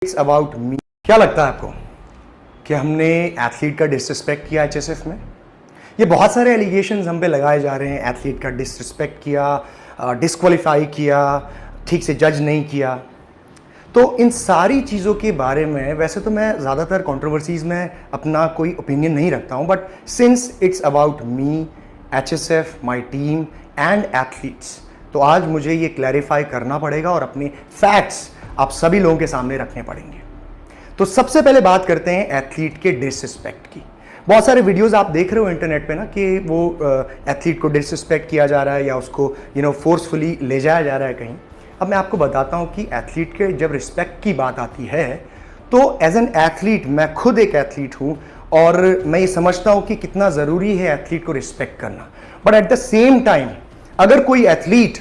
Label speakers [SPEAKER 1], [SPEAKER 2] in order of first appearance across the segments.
[SPEAKER 1] It's about मी। क्या लगता है आपको कि हमने एथलीट का डिसरिस्पेक्ट किया एचएसएफ में? ये बहुत सारे एलिगेशंस हम पे लगाए जा रहे हैं, एथलीट का डिसरिस्पेक्ट किया, डिस्क्वालीफाई किया, ठीक से जज नहीं किया। तो इन सारी चीज़ों के बारे में वैसे तो मैं ज़्यादातर कंट्रोवर्सीज़ में अपना कोई ओपिनियन नहीं रखता हूँ, but since it's about me, HSF, my team and athletes, तो आज मुझे ये क्लैरिफाई करना पड़ेगा और अपने फैक्ट्स आप सभी लोगों के सामने रखने पड़ेंगे। तो सबसे पहले बात करते हैं एथलीट के डिसरिस्पेक्ट की। बहुत सारे वीडियोस आप देख रहे हो इंटरनेट पे ना कि वो एथलीट को डिसरिस्पेक्ट किया जा रहा है या उसको फोर्सफुली ले जाया जा रहा है कहीं। अब मैं आपको बताता हूँ कि एथलीट के जब रिस्पेक्ट की बात आती है तो एज एन एथलीट, मैं खुद एक एथलीट हूँ और मैं ये समझता हूँ कि कितना ज़रूरी है एथलीट को रिस्पेक्ट करना। But at the same time अगर कोई एथलीट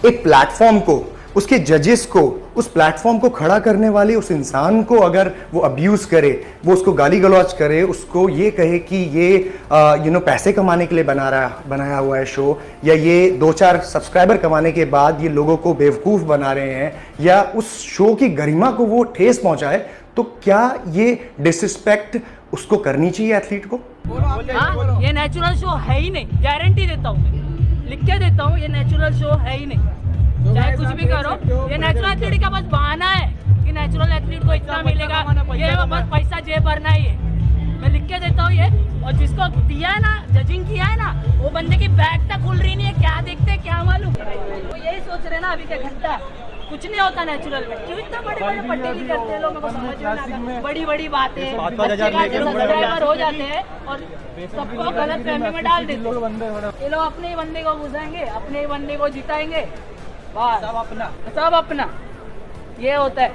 [SPEAKER 1] एक प्लेटफॉर्म को, उसके जजेस को, उस प्लेटफॉर्म को खड़ा करने वाले उस इंसान को अगर वो अब्यूज़ करे, वो उसको गाली गलौज करे, उसको ये कहे कि ये पैसे कमाने के लिए बनाया हुआ है शो, या ये 2-4 सब्सक्राइबर कमाने के बाद ये लोगों को बेवकूफ़ बना रहे हैं, या उस शो की गरिमा को वो ठेस पहुंचाए, तो क्या ये डिसरिस्पेक्ट उसको करनी चाहिए एथलीट को?
[SPEAKER 2] हाँ, ये नेचुरल शो है ही नहीं, गारंटी देता हूँ, लिख के देता हूँ, ये नेचुरल शो है ही नहीं। चाहे कुछ भी करो, ये नेचुरल एथलीट का बस बहाना है कि नेचुरल एथलीट को इतना मिलेगा, ये बस पैसा जेब भरना ही है। मैं लिख के देता हूँ ये, और जिसको दिया है ना, जजिंग किया है ना, वो बंदे की बैग तक खुल रही नहीं है, क्या देखते हैं क्या मालूम। वो यही सोच रहे ना अभी के घंटा कुछ नहीं होता नेचुरल में, क्यों इतना बड़े पटेली करते हैं लोगों को समझ में ना आता। बड़ी बातें सब्सक्राइबर हो जाते हैं और सबको गलत फहमी में डाल देते हैं। ये लोग अपने ही बंदे को घुसाएंगे, अपने ही बंदे को जिताएंगे, सब अपना ये होता है।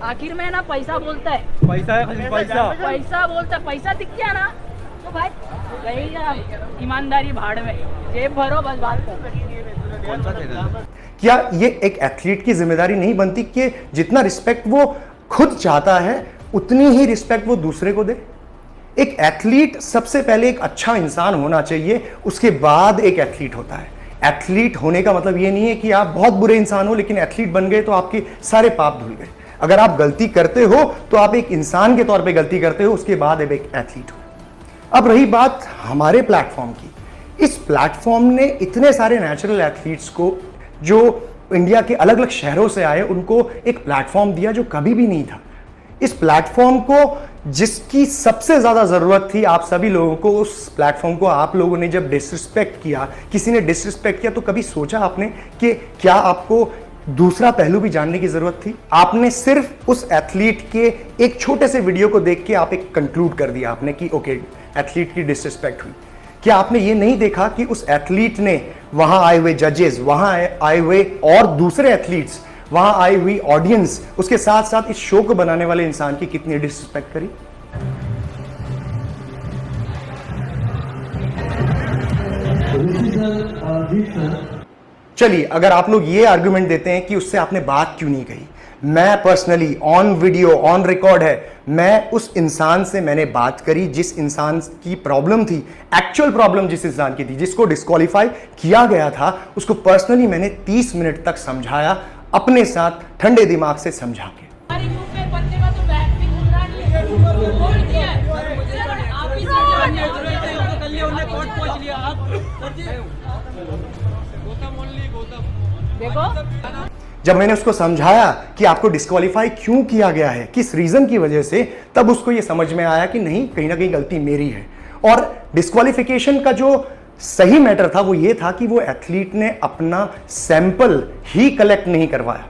[SPEAKER 2] आखिर में ना पैसा बोलता है, पैसा बोलता है। पैसा दिख गया ना तो भाई गई ईमानदारी भाड़ में, जेब भरो बस बात करो।
[SPEAKER 1] क्या ये एक एथलीट की जिम्मेदारी नहीं बनती कि जितना रिस्पेक्ट वो खुद चाहता है उतनी ही रिस्पेक्ट वो दूसरे को दे? एक एथलीट सबसे पहले एक अच्छा इंसान होना चाहिए, उसके बाद एक एथलीट होता है। एथलीट होने का मतलब ये नहीं है कि आप बहुत बुरे इंसान हो लेकिन एथलीट बन गए तो आपके सारे पाप धुल गए। अगर आप गलती करते हो तो आप एक इंसान के तौर पे गलती करते हो, उसके बाद अब एक एथलीट हो। अब रही बात हमारे प्लेटफॉर्म की, इस प्लेटफॉर्म ने इतने सारे नेचुरल एथलीट्स को जो इंडिया के अलग अलग शहरों से आए, उनको एक प्लेटफॉर्म दिया जो कभी भी नहीं था। इस प्लेटफॉर्म को जिसकी सबसे ज्यादा जरूरत थी आप सभी लोगों को, उस प्लेटफॉर्म को आप लोगों ने जब डिसरिस्पेक्ट किया, किसी ने डिसरिस्पेक्ट किया, तो कभी सोचा आपने कि क्या आपको दूसरा पहलू भी जानने की जरूरत थी? आपने सिर्फ उस एथलीट के एक छोटे से वीडियो को देख के आप एक कंक्लूड कर दिया आपने कि ओके एथलीट की डिसरिस्पेक्ट हुई। क्या आपने ये नहीं देखा कि उस एथलीट ने वहां आए हुए जजेस, वहां आए हुए और दूसरे एथलीट्स, वहां आई हुई ऑडियंस, उसके साथ साथ इस शो को बनाने वाले इंसान की कितनी डिसरिस्पेक्ट करी? चलिए, अगर आप लोग ये आर्गुमेंट देते हैं कि उससे आपने बात क्यों नहीं कही, मैं personally on video, on record है, मैं उस इंसान से मैंने बात करी जिस इंसान की प्रॉब्लम थी, एक्चुअल प्रॉब्लम जिस इंसान की थी, जिसको डिस्क्वालीफाई किया गया था, उसको पर्सनली मैंने 30 मिनट तक समझाया, अपने साथ ठंडे दिमाग से समझा के। जब मैंने उसको समझाया कि आपको डिस्क्वालीफाई क्यों किया गया है, किस रीजन की वजह से, तब उसको यह समझ में आया कि नहीं, कहीं ना कहीं गलती मेरी है। और डिस्क्वालिफिकेशन का जो सही मैटर था वो ये था कि वो एथलीट ने अपना सैंपल ही कलेक्ट नहीं करवाया।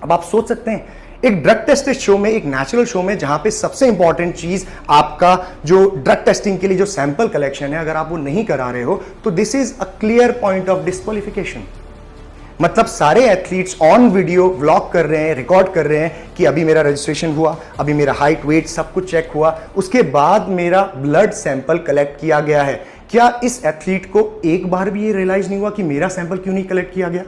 [SPEAKER 1] अब आप सोच सकते हैं, एक ड्रग टेस्ट शो में, एक नेचुरल शो में, जहां पे सबसे इंपॉर्टेंट चीज आपका जो ड्रग टेस्टिंग के लिए जो सैंपल कलेक्शन है, अगर आप वो नहीं करा रहे हो तो this is a clear point of disqualification. मतलब सारे एथलीट्स ऑन वीडियो व्लॉग कर रहे हैं, रिकॉर्ड कर रहे हैं कि अभी मेरा रजिस्ट्रेशन हुआ, अभी मेरा हाइट, वेट सब कुछ चेक हुआ, उसके बाद मेरा ब्लड सैंपल कलेक्ट किया गया है। क्या इस एथलीट को एक बार भी ये रियलाइज नहीं हुआ कि मेरा सैंपल क्यों नहीं कलेक्ट किया गया?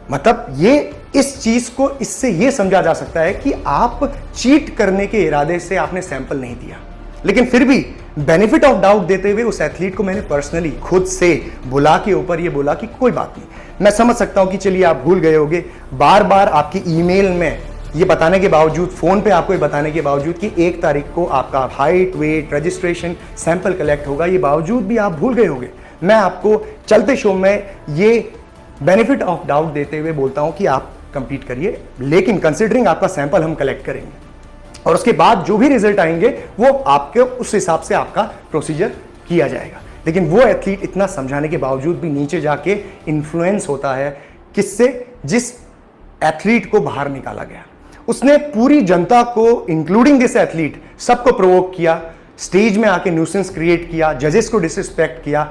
[SPEAKER 1] मतलब ये इस चीज को इससे यह समझा जा सकता है कि आप चीट करने के इरादे से आपने सैंपल नहीं दिया, लेकिन फिर भी बेनिफिट ऑफ डाउट देते हुए उस एथलीट को मैंने पर्सनली खुद से बुला के ऊपर ये बोला कि कोई बात नहीं, मैं समझ सकता हूं कि चलिए आप भूल गए होगे, बार बार आपकी ईमेल में ये बताने के बावजूद, फोन पे आपको ये बताने के बावजूद कि 1 तारीख को आपका height, weight, registration, sample collect होगा, ये बावजूद भी आप भूल गए होगे। मैं आपको चलते शो में ये बेनिफिट ऑफ डाउट देते हुए बोलता हूं कि आप कंप्लीट करिए, लेकिन कंसिडरिंग आपका सैंपल हम कलेक्ट करेंगे और उसके बाद जो भी रिजल्ट आएंगे वो आपके उस हिसाब से आपका प्रोसीजर किया जाएगा। लेकिन वो एथलीट इतना समझाने के बावजूद भी नीचे जाके इन्फ्लुएंस होता है, किससे? जिस एथलीट को बाहर निकाला गया। उसने पूरी जनता को इंक्लूडिंग दिस एथलीट सबको प्रोवोक किया, स्टेज में आके न्यूसेंस क्रिएट किया, जजेस को डिसरिस्पेक्ट किया,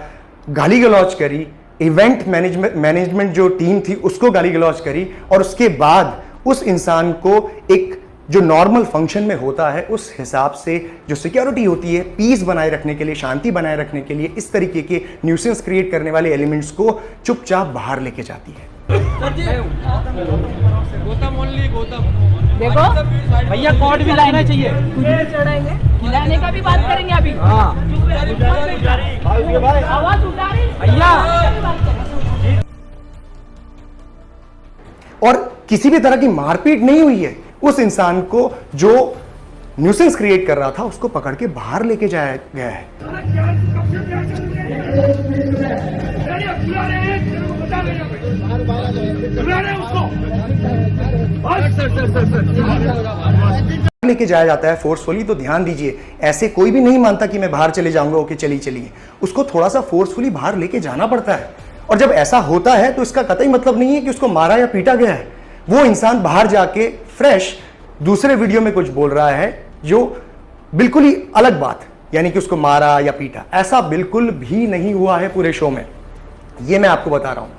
[SPEAKER 1] गाली गलौज करी, इवेंट मैनेजमेंट जो टीम थी उसको गाली गलौज करी, और उसके बाद उस इंसान को एक जो नॉर्मल फंक्शन में होता है उस हिसाब से जो सिक्योरिटी होती है, पीस बनाए रखने के लिए, शांति बनाए रखने के लिए, इस तरीके के न्यूसेंस क्रिएट करने वाले एलिमेंट्स को चुपचाप बाहर लेके जाती है।
[SPEAKER 2] देखो भैया कोर्ट भी लाना चाहिए, खिलाने का भी बात करेंगे अभी। आवाज उठा रही भैया।
[SPEAKER 1] और किसी भी तरह की मारपीट नहीं हुई है, उस इंसान को जो न्यूसेंस क्रिएट कर रहा था उसको पकड़ के बाहर लेके जाया गया है। लेके जाया जाता है फोर्सफुली, तो ध्यान दीजिए, ऐसे कोई भी नहीं मानता कि मैं बाहर चले जाऊंगा, ओके चलिए चलिए, उसको थोड़ा सा फोर्सफुली बाहर लेके जाना पड़ता है। और जब ऐसा होता है तो इसका कतई मतलब नहीं है कि उसको मारा या पीटा गया है। वो इंसान बाहर जाके फ्रेश दूसरे वीडियो में कुछ बोल रहा है जो बिल्कुल ही अलग बात, यानी कि उसको मारा या पीटा, ऐसा बिल्कुल भी नहीं हुआ है पूरे शो में, ये मैं आपको बता रहा हूं,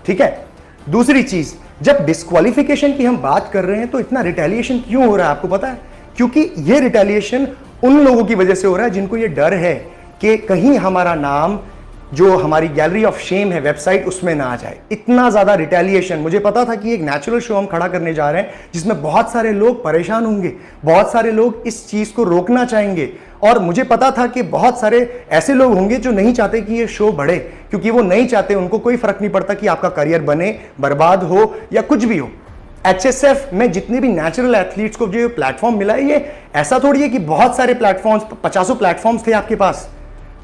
[SPEAKER 1] ठीक है। दूसरी चीज, जब डिस्क्वालिफिकेशन की हम बात कर रहे हैं तो इतना रिटेलिएशन क्यों हो रहा है आपको पता है? क्योंकि ये रिटेलिएशन उन लोगों की वजह से हो रहा है जिनको ये डर है कि कहीं हमारा नाम जो हमारी गैलरी ऑफ शेम है वेबसाइट उसमें ना आ जाए। इतना ज्यादा रिटेलिएशन, मुझे पता था कि एक नेचुरल शो हम खड़ा करने जा रहे हैं जिसमें बहुत सारे लोग परेशान होंगे, बहुत सारे लोग इस चीज को रोकना चाहेंगे, और मुझे पता था कि बहुत सारे ऐसे लोग होंगे जो नहीं चाहते कि ये शो बढ़े, क्योंकि वो नहीं चाहते, उनको कोई फर्क नहीं पड़ता कि आपका करियर बने, बर्बाद हो या कुछ भी हो। HSF में जितने भी नेचुरल एथलीट्स को जो प्लेटफॉर्म मिला है, ये ऐसा थोड़ी है कि बहुत सारे प्लेटफॉर्म्स, 50 प्लेटफॉर्म्स थे आपके पास,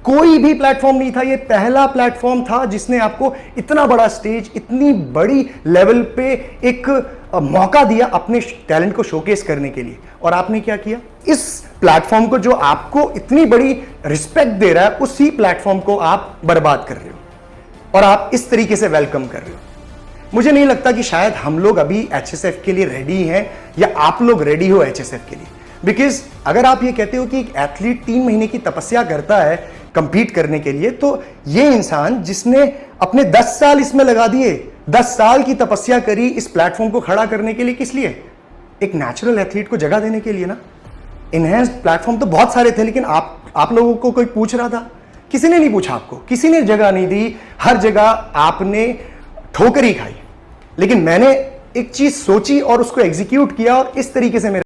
[SPEAKER 1] कोई भी प्लेटफॉर्म नहीं था, ये पहला प्लेटफॉर्म था जिसने आपको इतना बड़ा स्टेज, इतनी बड़ी लेवल पे एक मौका दिया अपने टैलेंट को शोकेस करने के लिए। और आपने क्या किया? इस प्लेटफॉर्म को जो आपको इतनी बड़ी रिस्पेक्ट दे रहा है, उसी प्लेटफॉर्म को आप बर्बाद कर रहे हो और आप इस तरीके से वेलकम कर रहे हो। मुझे नहीं लगता कि शायद हम लोग अभी HSF के लिए रेडी हैं या आप लोग रेडी हो HSF के लिए, बिकॉज अगर आप ये कहते हो कि एक एथलीट 3 महीने की तपस्या करता है कंपीट करने के लिए, तो ये इंसान जिसने अपने 10 साल इसमें लगा दिए, 10 साल की तपस्या करी इस प्लेटफॉर्म को खड़ा करने के लिए, किस लिए? एक नेचुरल एथलीट को जगह देने के लिए ना। इनहेंस्ड प्लेटफॉर्म तो बहुत सारे थे, लेकिन आप लोगों को कोई पूछ रहा था? किसी ने नहीं पूछा आपको, किसी ने जगह नहीं दी, हर जगह आपने ठोकर ही खाई। लेकिन मैंने एक चीज सोची और उसको एग्जीक्यूट किया, और इस तरीके से मेरे